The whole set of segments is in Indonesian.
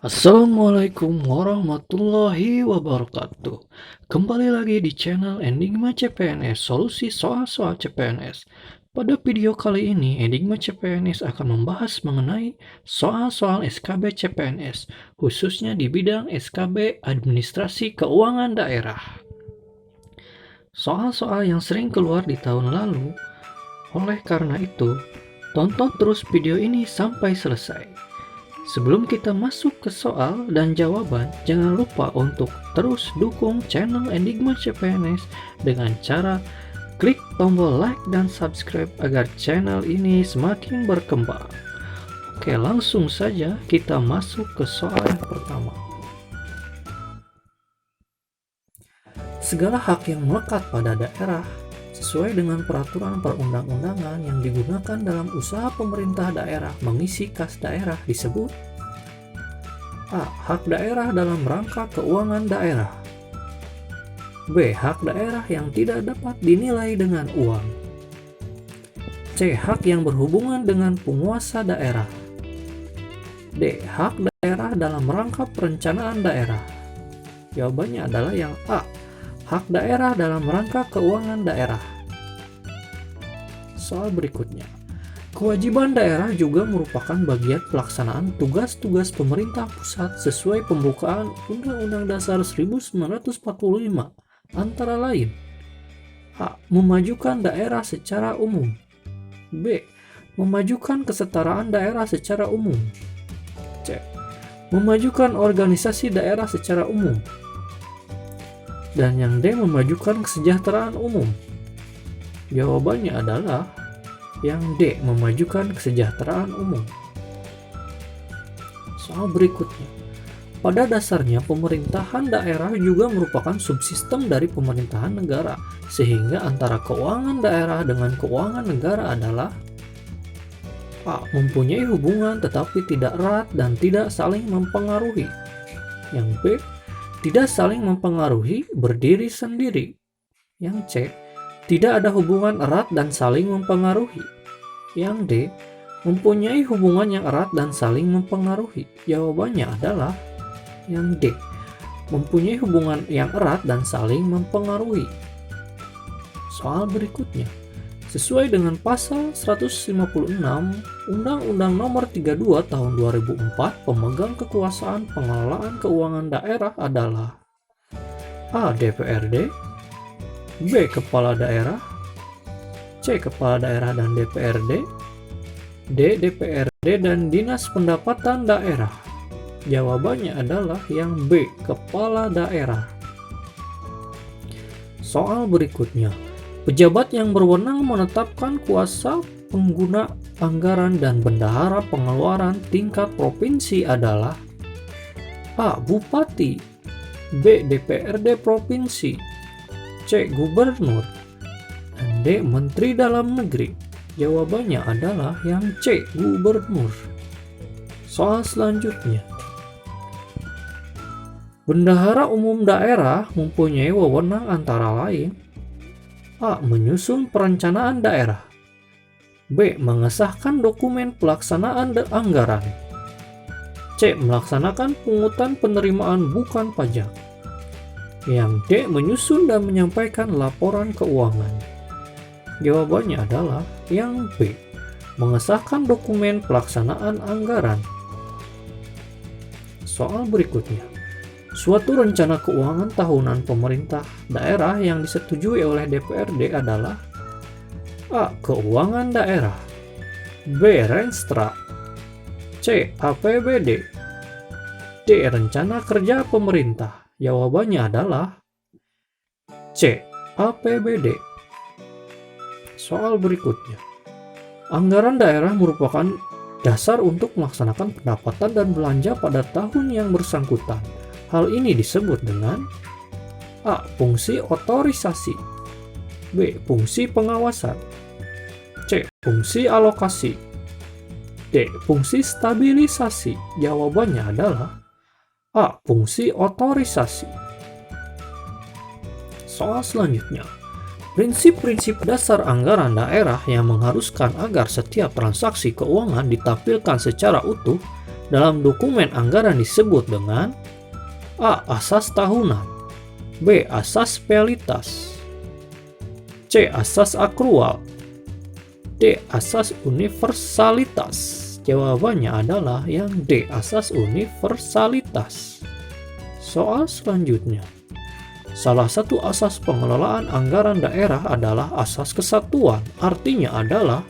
Assalamualaikum warahmatullahi wabarakatuh. Kembali lagi di channel Enigma CPNS, solusi soal-soal CPNS. Pada video kali ini, Enigma CPNS akan membahas mengenai soal-soal SKB CPNS, khususnya di bidang SKB Administrasi Keuangan Daerah. Soal-soal yang sering keluar di tahun lalu, oleh karena itu, tonton terus video ini sampai selesai. Sebelum kita masuk ke soal dan jawaban, jangan lupa untuk terus dukung channel Enigma CPNS dengan cara klik tombol like dan subscribe agar channel ini semakin berkembang. Oke, langsung saja kita masuk ke soal yang pertama. Segala hak yang melekat pada daerah sesuai dengan peraturan perundang-undangan yang digunakan dalam usaha pemerintah daerah mengisi kas daerah disebut A. Hak daerah dalam rangka keuangan daerah. B. Hak daerah yang tidak dapat dinilai dengan uang. C. Hak yang berhubungan dengan penguasa daerah. D. Hak daerah dalam rangka perencanaan daerah. Jawabannya adalah yang A. Hak daerah dalam rangka keuangan daerah. Soal berikutnya. Kewajiban daerah juga merupakan bagian pelaksanaan tugas-tugas pemerintah pusat sesuai pembukaan Undang-Undang Dasar 1945, antara lain A. Memajukan daerah secara umum. B. Memajukan kesetaraan daerah secara umum. C. Memajukan organisasi daerah secara umum. Dan yang D. Memajukan kesejahteraan umum. Jawabannya adalah yang D. Memajukan kesejahteraan umum. Soal berikutnya. Pada dasarnya pemerintahan daerah juga merupakan subsistem dari pemerintahan negara, sehingga antara keuangan daerah dengan keuangan negara adalah A. Mempunyai hubungan tetapi tidak erat dan tidak saling mempengaruhi. Yang B. Tidak saling mempengaruhi, berdiri sendiri. Yang C. Tidak ada hubungan erat dan saling mempengaruhi. Yang D. Mempunyai hubungan yang erat dan saling mempengaruhi. Jawabannya adalah yang D. Mempunyai hubungan yang erat dan saling mempengaruhi. Soal berikutnya. Sesuai dengan pasal 156 Undang-Undang Nomor 32 Tahun 2004, pemegang kekuasaan pengelolaan keuangan daerah adalah A. DPRD, B. Kepala daerah, C. Kepala daerah dan DPRD, D. DPRD dan Dinas Pendapatan Daerah. Jawabannya adalah yang B. Kepala daerah. Soal berikutnya. Pejabat yang berwenang menetapkan kuasa pengguna anggaran dan bendahara pengeluaran tingkat provinsi adalah A. Bupati, B. DPRD provinsi, C. Gubernur, dan D. Menteri Dalam Negeri. Jawabannya adalah yang C. Gubernur. Soal selanjutnya. Bendahara umum daerah mempunyai wewenang antara lain A. Menyusun perencanaan daerah, B. Mengesahkan dokumen pelaksanaan anggaran, C. Melaksanakan pungutan penerimaan bukan pajak, yang D. Menyusun dan menyampaikan laporan keuangan. Jawabannya adalah yang B. Mengesahkan dokumen pelaksanaan anggaran. Soal berikutnya. Suatu rencana keuangan tahunan pemerintah daerah yang disetujui oleh DPRD adalah A. Keuangan daerah, B. Renstra, C. APBD, D. Rencana kerja pemerintah. Jawabannya adalah C. APBD. Soal berikutnya. Anggaran daerah merupakan dasar untuk melaksanakan pendapatan dan belanja pada tahun yang bersangkutan. Hal ini disebut dengan A. Fungsi otorisasi, B. Fungsi pengawasan, C. Fungsi alokasi, D. Fungsi stabilisasi. Jawabannya adalah A. Fungsi otorisasi. Soal selanjutnya. Prinsip-prinsip dasar anggaran daerah yang mengharuskan agar setiap transaksi keuangan ditampilkan secara utuh dalam dokumen anggaran disebut dengan A. Asas tahunan, B. Asas realitas, C. Asas akrual, D. Asas universalitas. Jawabannya adalah yang D. Asas universalitas. Soal selanjutnya. Salah satu asas pengelolaan anggaran daerah adalah asas kesatuan. Artinya adalah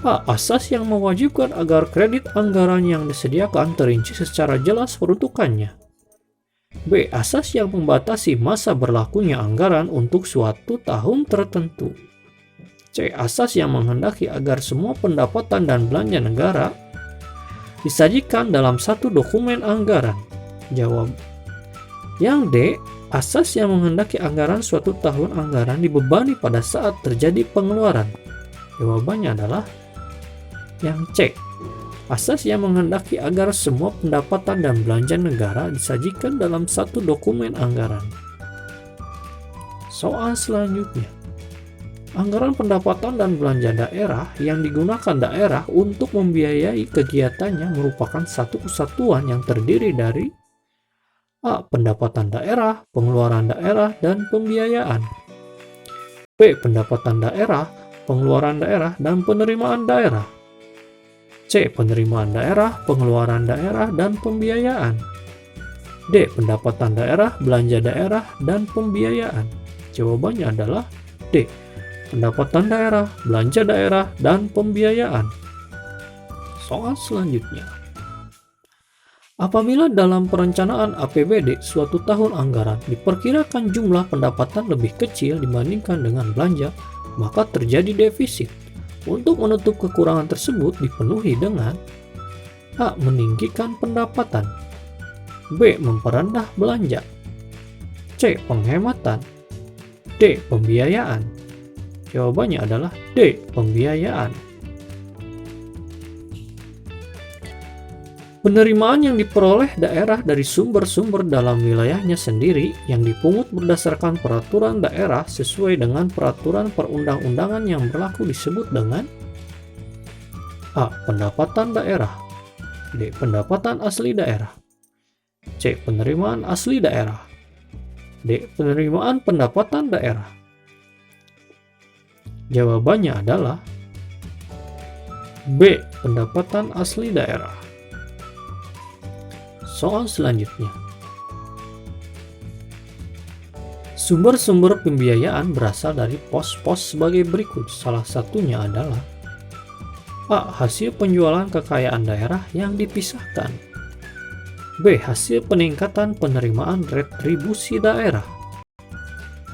A. Asas yang mewajibkan agar kredit anggaran yang disediakan terinci secara jelas peruntukannya. B. Asas yang membatasi masa berlakunya anggaran untuk suatu tahun tertentu. C. Asas yang menghendaki agar semua pendapatan dan belanja negara disajikan dalam satu dokumen anggaran. Jawab yang D. Asas yang menghendaki anggaran suatu tahun anggaran dibebani pada saat terjadi pengeluaran. Jawabannya adalah yang C. Asas yang menghendaki agar semua pendapatan dan belanja negara disajikan dalam satu dokumen anggaran. Soal selanjutnya. Anggaran pendapatan dan belanja daerah yang digunakan daerah untuk membiayai kegiatannya merupakan satu kesatuan yang terdiri dari A. Pendapatan daerah, pengeluaran daerah, dan pembiayaan. B. Pendapatan daerah, pengeluaran daerah, dan penerimaan daerah. C. Penerimaan daerah, pengeluaran daerah, dan pembiayaan. D. Pendapatan daerah, belanja daerah, dan pembiayaan. Jawabannya adalah D. Pendapatan daerah, belanja daerah, dan pembiayaan. Soal selanjutnya. Apabila dalam perencanaan APBD suatu tahun anggaran diperkirakan jumlah pendapatan lebih kecil dibandingkan dengan belanja, maka terjadi defisit. Untuk menutup kekurangan tersebut dipenuhi dengan A. Meninggikan pendapatan, B. Memperendah belanja, C. Penghematan, D. Pembiayaan. Jawabannya adalah D. Pembiayaan. Penerimaan yang diperoleh daerah dari sumber-sumber dalam wilayahnya sendiri yang dipungut berdasarkan peraturan daerah sesuai dengan peraturan perundang-undangan yang berlaku disebut dengan A. Pendapatan daerah, D. Pendapatan asli daerah, C. Penerimaan asli daerah, D. Penerimaan pendapatan daerah. Jawabannya adalah B. Pendapatan asli daerah. Soal selanjutnya. Sumber-sumber pembiayaan berasal dari pos-pos sebagai berikut. Salah satunya adalah A. Hasil penjualan kekayaan daerah yang dipisahkan, B. Hasil peningkatan penerimaan retribusi daerah,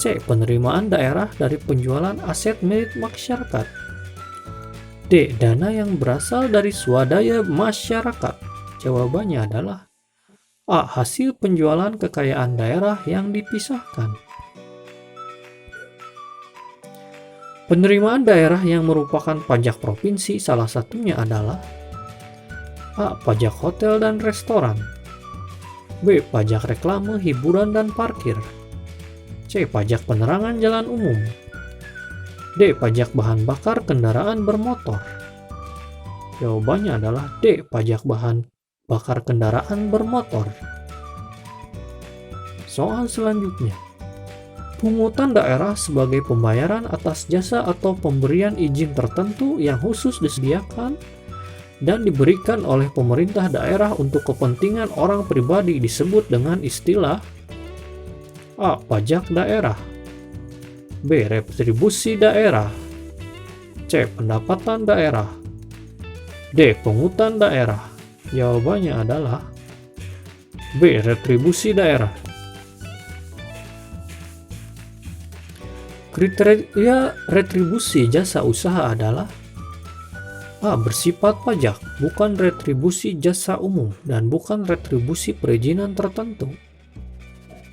C. Penerimaan daerah dari penjualan aset milik masyarakat, D. Dana yang berasal dari swadaya masyarakat. Jawabannya adalah A. Hasil penjualan kekayaan daerah yang dipisahkan. Penerimaan daerah yang merupakan pajak provinsi salah satunya adalah A. Pajak hotel dan restoran, B. Pajak reklame, hiburan, dan parkir, C. Pajak penerangan jalan umum, D. Pajak bahan bakar kendaraan bermotor. Jawabannya adalah D. Pajak bahan bakar kendaraan bermotor. Soal selanjutnya. Pungutan daerah sebagai pembayaran atas jasa atau pemberian izin tertentu yang khusus disediakan dan diberikan oleh pemerintah daerah untuk kepentingan orang pribadi disebut dengan istilah A. Pajak daerah, B. Retribusi daerah, C. Pendapatan daerah, D. Pungutan daerah. Jawabannya adalah B. Retribusi daerah. Kriteria retribusi jasa usaha adalah A. Bersifat pajak, bukan retribusi jasa umum dan bukan retribusi perizinan tertentu.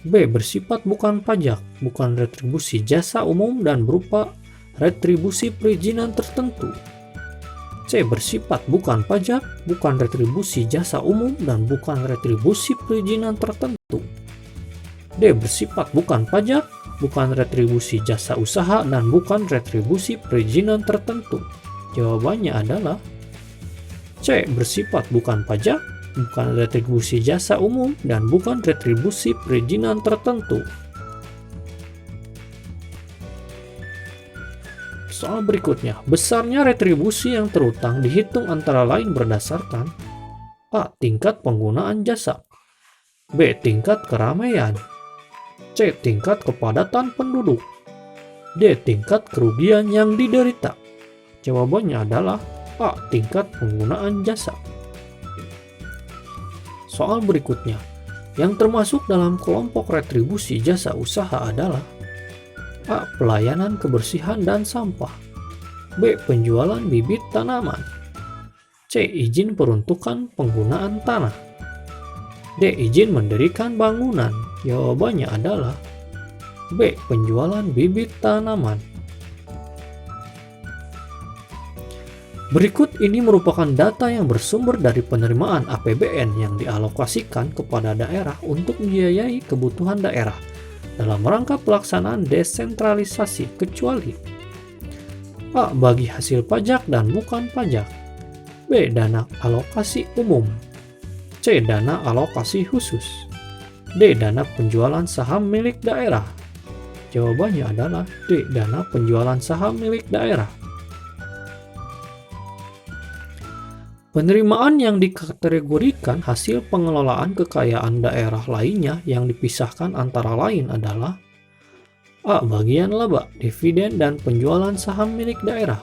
B. Bersifat bukan pajak, bukan retribusi jasa umum dan berupa retribusi perizinan tertentu. C. Bersifat bukan pajak, bukan retribusi jasa umum, dan bukan retribusi perizinan tertentu. D. Bersifat bukan pajak, bukan retribusi jasa usaha, dan bukan retribusi perizinan tertentu. Jawabannya adalah C. Bersifat bukan pajak, bukan retribusi jasa umum, dan bukan retribusi perizinan tertentu. Soal berikutnya, besarnya retribusi yang terutang dihitung antara lain berdasarkan A. Tingkat penggunaan jasa, B. Tingkat keramaian, C. Tingkat kepadatan penduduk, D. Tingkat kerugian yang diderita. Jawabannya adalah A. Tingkat penggunaan jasa. Soal berikutnya, yang termasuk dalam kelompok retribusi jasa usaha adalah A. Pelayanan kebersihan dan sampah, B. Penjualan bibit tanaman, C. Izin peruntukan penggunaan tanah, D. Izin mendirikan bangunan. Jawabannya adalah B. Penjualan bibit tanaman. Berikut ini merupakan data yang bersumber dari penerimaan APBN yang dialokasikan kepada daerah untuk membiayai kebutuhan daerah dalam rangka pelaksanaan desentralisasi kecuali A. Bagi hasil pajak dan bukan pajak, B. Dana alokasi umum, C. Dana alokasi khusus, D. Dana penjualan saham milik daerah. Jawabannya adalah D. Dana penjualan saham milik daerah. Penerimaan yang dikategorikan hasil pengelolaan kekayaan daerah lainnya yang dipisahkan antara lain adalah A. Bagian laba, dividen, dan penjualan saham milik daerah,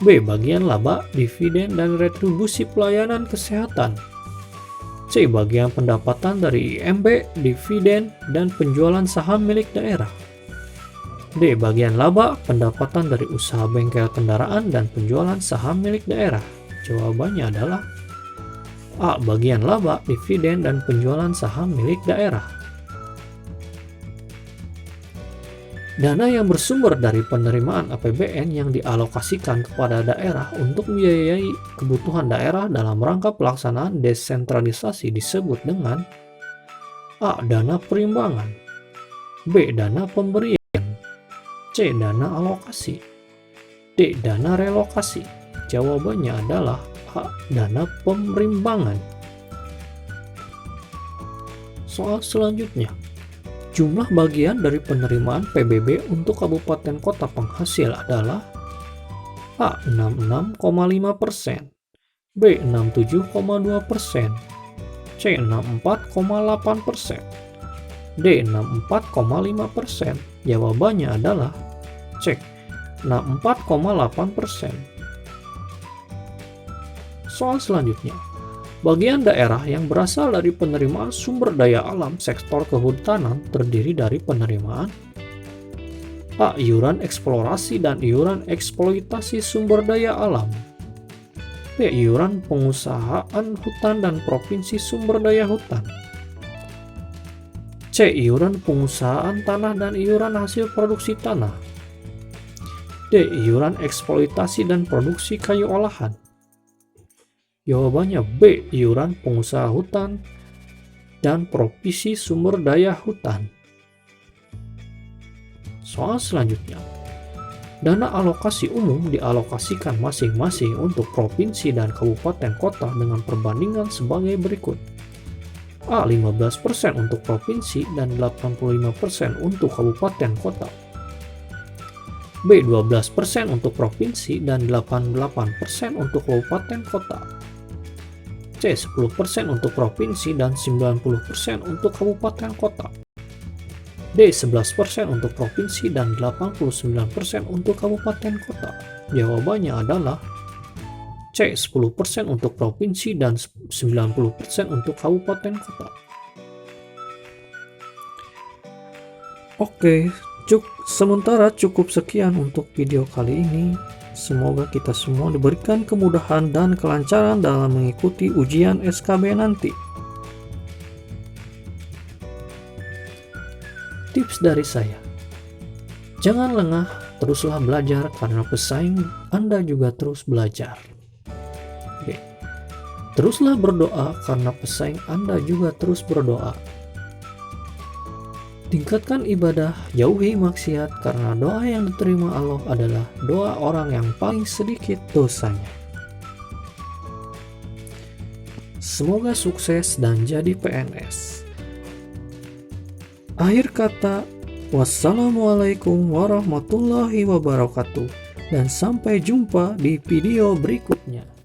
B. Bagian laba, dividen, dan retribusi pelayanan kesehatan, C. Bagian pendapatan dari IMB, dividen, dan penjualan saham milik daerah, D. Bagian laba, pendapatan dari usaha bengkel kendaraan, dan penjualan saham milik daerah. Jawabannya adalah A. Bagian laba, dividen, dan penjualan saham milik daerah. Dana yang bersumber dari penerimaan APBN yang dialokasikan kepada daerah untuk membiayai kebutuhan daerah dalam rangka pelaksanaan desentralisasi disebut dengan A. Dana perimbangan, B. Dana pemberian, C. Dana alokasi, D. Dana relokasi. Jawabannya adalah A. Dana perimbangan. Soal selanjutnya, jumlah bagian dari penerimaan PBB untuk kabupaten kota penghasil adalah A. 66,5%, B. 67,2%, C. 64,8%, D. 64,5%. Jawabannya adalah C. 64,8%. Soal selanjutnya, bagian daerah yang berasal dari penerimaan sumber daya alam sektor kehutanan terdiri dari penerimaan A. Iuran eksplorasi dan iuran eksploitasi sumber daya alam, B. Iuran pengusahaan hutan dan provinsi sumber daya hutan, C. Iuran pengusahaan tanah dan iuran hasil produksi tanah, D. Iuran eksploitasi dan produksi kayu olahan. Jawabannya B. Iuran pengusaha hutan dan provisi sumber daya hutan. Soal selanjutnya, dana alokasi umum dialokasikan masing-masing untuk provinsi dan kabupaten kota dengan perbandingan sebagai berikut. A. 15% untuk provinsi dan 85% untuk kabupaten kota, B. 12% untuk provinsi dan 88% untuk kabupaten kota, C. 10% untuk provinsi dan 90% untuk kabupaten kota, D. 11% untuk provinsi dan 89% untuk kabupaten kota. Jawabannya adalah C. 10% untuk provinsi dan 90% untuk kabupaten kota. Oke, sementara cukup sekian untuk video kali ini. Semoga kita semua diberikan kemudahan dan kelancaran dalam mengikuti ujian SKB nanti. Tips dari saya, jangan lengah, teruslah belajar karena pesaing Anda juga terus belajar. B. Teruslah berdoa karena pesaing Anda juga terus berdoa. Tingkatkan ibadah, jauhi maksiat karena doa yang diterima Allah adalah doa orang yang paling sedikit dosanya. Semoga sukses dan jadi PNS. Akhir kata, wassalamualaikum warahmatullahi wabarakatuh, dan sampai jumpa di video berikutnya.